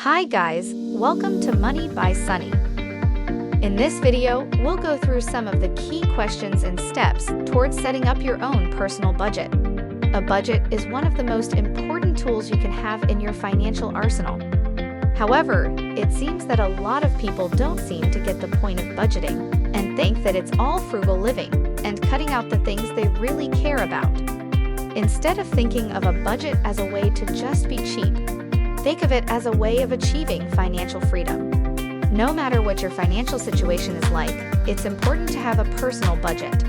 Hi guys, welcome to Money by Sunny. In this video, we'll go through some of the key questions and steps towards setting up your own personal budget. A budget is one of the most important tools you can have in your financial arsenal. However, it seems that a lot of people don't seem to get the point of budgeting and think that it's all frugal living and cutting out the things they really care about. Instead of thinking of a budget as a way to just be cheap, think of it as a way of achieving financial freedom. No matter what your financial situation is like, it's important to have a personal budget.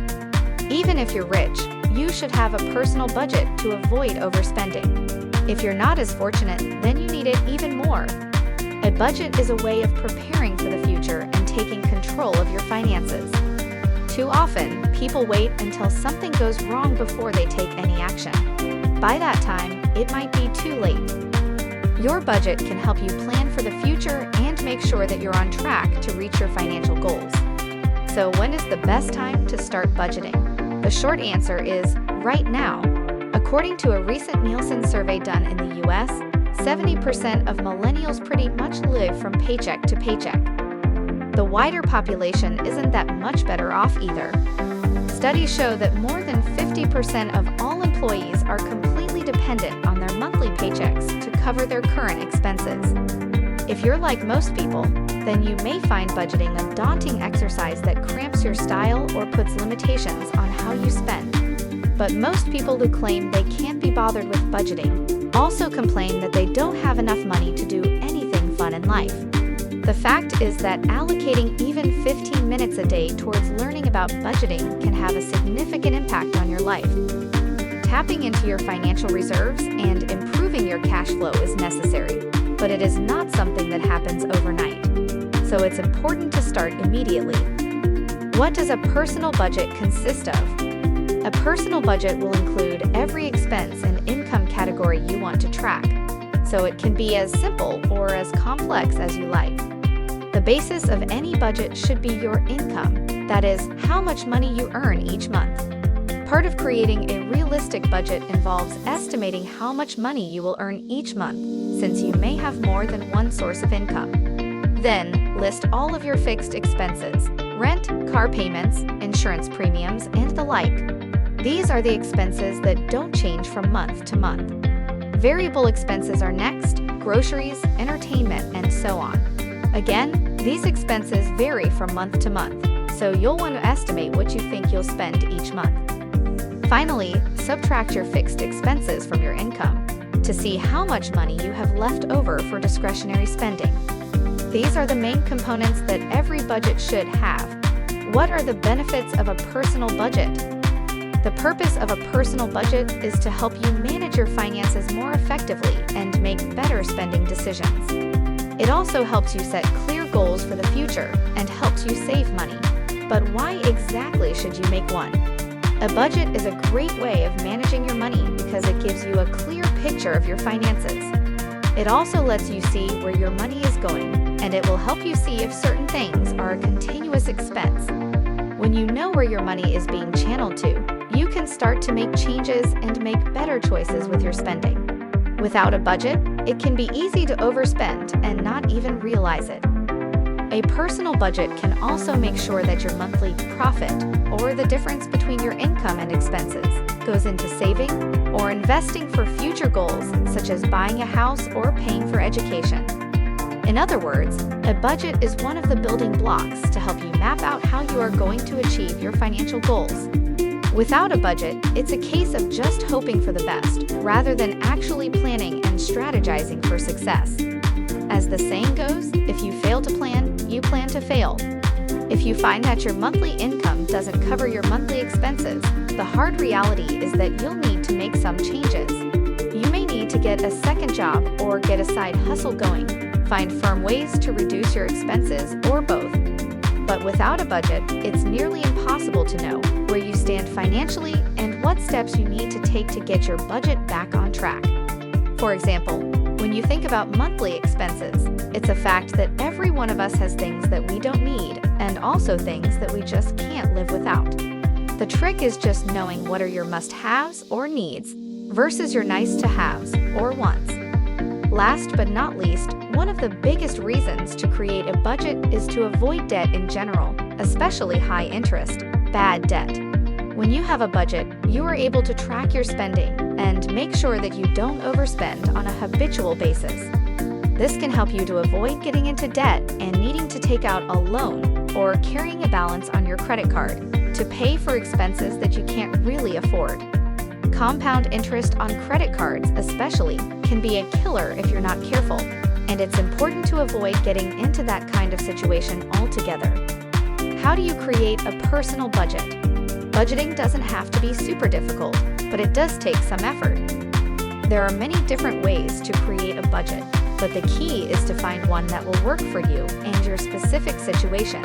Even if you're rich, you should have a personal budget to avoid overspending. If you're not as fortunate, then you need it even more. A budget is a way of preparing for the future and taking control of your finances. Too often, people wait until something goes wrong before they take any action. By that time, it might be too late. Your budget can help you plan for the future and make sure that you're on track to reach your financial goals. So when is the best time to start budgeting? The short answer is right now. According to a recent Nielsen survey done in the US, 70% of millennials pretty much live from paycheck to paycheck. The wider population isn't that much better off either. Studies show that more than 50% of all employees are completely dependent on their monthly paychecks to cover their current expenses. If you're like most people, then you may find budgeting a daunting exercise that cramps your style or puts limitations on how you spend. But most people who claim they can't be bothered with budgeting also complain that they don't have enough money to do anything fun in life. The fact is that allocating even 15 minutes a day towards learning about budgeting can have a significant impact on your life. Tapping into your financial reserves and improving your cash flow is necessary, but it is not something that happens overnight. So it's important to start immediately. What does a personal budget consist of? A personal budget will include every expense and income category you want to track, so it can be as simple or as complex as you like. The basis of any budget should be your income, that is, how much money you earn each month. Part of creating a realistic budget involves estimating how much money you will earn each month, since you may have more than one source of income. Then, list all of your fixed expenses: rent, car payments, insurance premiums, and the like. These are the expenses that don't change from month to month. Variable expenses are next: groceries, entertainment, and so on. Again, these expenses vary from month to month, so you'll want to estimate what you think you'll spend each month. Finally, subtract your fixed expenses from your income to see how much money you have left over for discretionary spending. These are the main components that every budget should have. What are the benefits of a personal budget? The purpose of a personal budget is to help you manage your finances more effectively and make better spending decisions. It also helps you set clear goals for the future and helps you save money. But why exactly should you make one? A budget is a great way of managing your money because it gives you a clear picture of your finances. It also lets you see where your money is going, and it will help you see if certain things are a continuous expense. When you know where your money is being channeled to, you can start to make changes and make better choices with your spending. Without a budget, it can be easy to overspend and not even realize it. A personal budget can also make sure that your monthly profit, or the difference between your income and expenses, goes into saving or investing for future goals, such as buying a house or paying for education. In other words, a budget is one of the building blocks to help you map out how you are going to achieve your financial goals. Without a budget, it's a case of just hoping for the best, rather than actually planning and strategizing for success. As the saying goes, if you fail to plan, you plan to fail. If you find that your monthly income doesn't cover your monthly expenses, the hard reality is that you'll need to make some changes. You may need to get a second job or get a side hustle going, find firm ways to reduce your expenses, or both. But without a budget, it's nearly impossible to know where you stand financially and what steps you need to take to get your budget back on track. For example, when you think about monthly expenses, it's a fact that every one of us has things that we don't need and also things that we just can't live without. The trick is just knowing what are your must-haves or needs versus your nice-to-haves or wants. Last but not least, One of the biggest reasons to create a budget is to avoid debt in general, especially high interest, bad debt. When you have a budget, you are able to track your spending and make sure that you don't overspend on a habitual basis. This can help you to avoid getting into debt and needing to take out a loan or carrying a balance on your credit card to pay for expenses that you can't really afford. Compound interest on credit cards, especially, can be a killer if you're not careful, and it's important to avoid getting into that kind of situation altogether. How do you create a personal budget? Budgeting doesn't have to be super difficult, but it does take some effort. There are many different ways to create a budget, but the key is to find one that will work for you and your specific situation.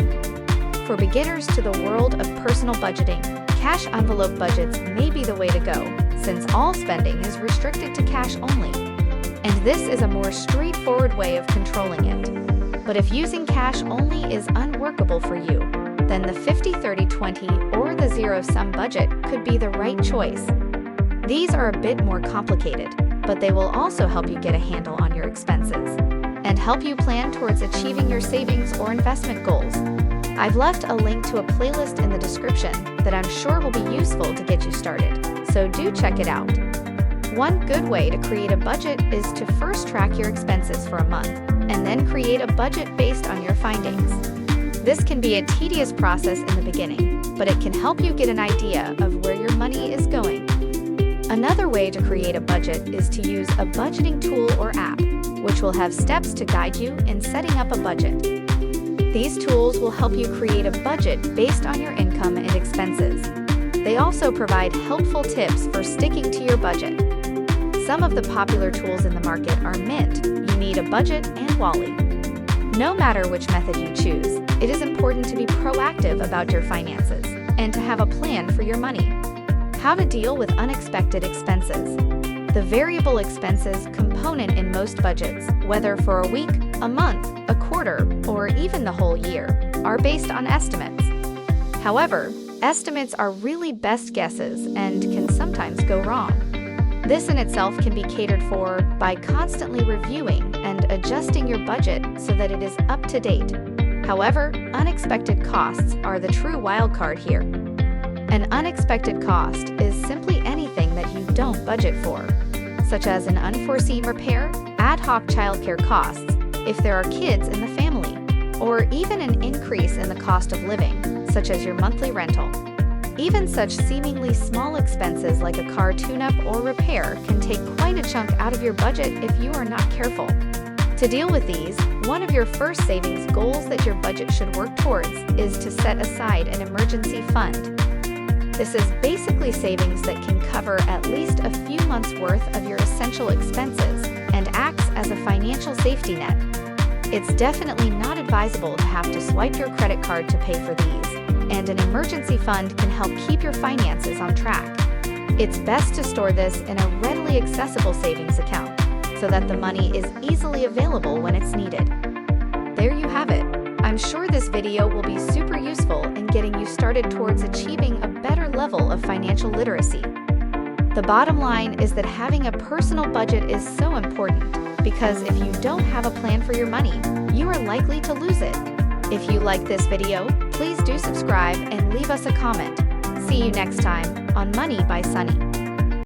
For beginners to the world of personal budgeting, cash envelope budgets may be the way to go, since all spending is restricted to cash only. And this is a more straightforward way of controlling it. But if using cash only is unworkable for you, then the 50-30-20 or the zero-sum budget could be the right choice. These are a bit more complicated, but they will also help you get a handle on your expenses and help you plan towards achieving your savings or investment goals. I've left a link to a playlist in the description that I'm sure will be useful to get you started, so do check it out. One good way to create a budget is to first track your expenses for a month and then create a budget based on your findings. This can be a tedious process in the beginning, but it can help you get an idea of where your money is going. Another way to create a budget is to use a budgeting tool or app, which will have steps to guide you in setting up a budget. These tools will help you create a budget based on your income and expenses. They also provide helpful tips for sticking to your budget. Some of the popular tools in the market are Mint, You Need a Budget, and Wally. No matter which method you choose, it is important to be proactive about your finances and to have a plan for your money. How to deal with unexpected expenses. The variable expenses component in most budgets, whether for a week, a month, a quarter, or even the whole year, are based on estimates. However, estimates are really best guesses and can sometimes go wrong. This in itself can be catered for by constantly reviewing and adjusting your budget so that it is up to date. However, unexpected costs are the true wild card here. An unexpected cost is simply anything that you don't budget for, such as an unforeseen repair, ad hoc childcare costs, if there are kids in the family, or even an increase in the cost of living, such as your monthly rental. Even such seemingly small expenses like a car tune-up or repair can take quite a chunk out of your budget if you are not careful. To deal with these, one of your first savings goals that your budget should work towards is to set aside an emergency fund. This is basically savings that can cover at least a few months' worth of your essential expenses and acts as a financial safety net. It's definitely not advisable to have to swipe your credit card to pay for these, and an emergency fund can help keep your finances on track. It's best to store this in a readily accessible savings account so that the money is easily available when it's needed. There you have it. I'm sure this video will be super useful in getting you started towards achieving a better level of financial literacy. The bottom line is that having a personal budget is so important because if you don't have a plan for your money, you are likely to lose it. If you like this video, please do subscribe and leave us a comment. See you next time on Money by Sunny.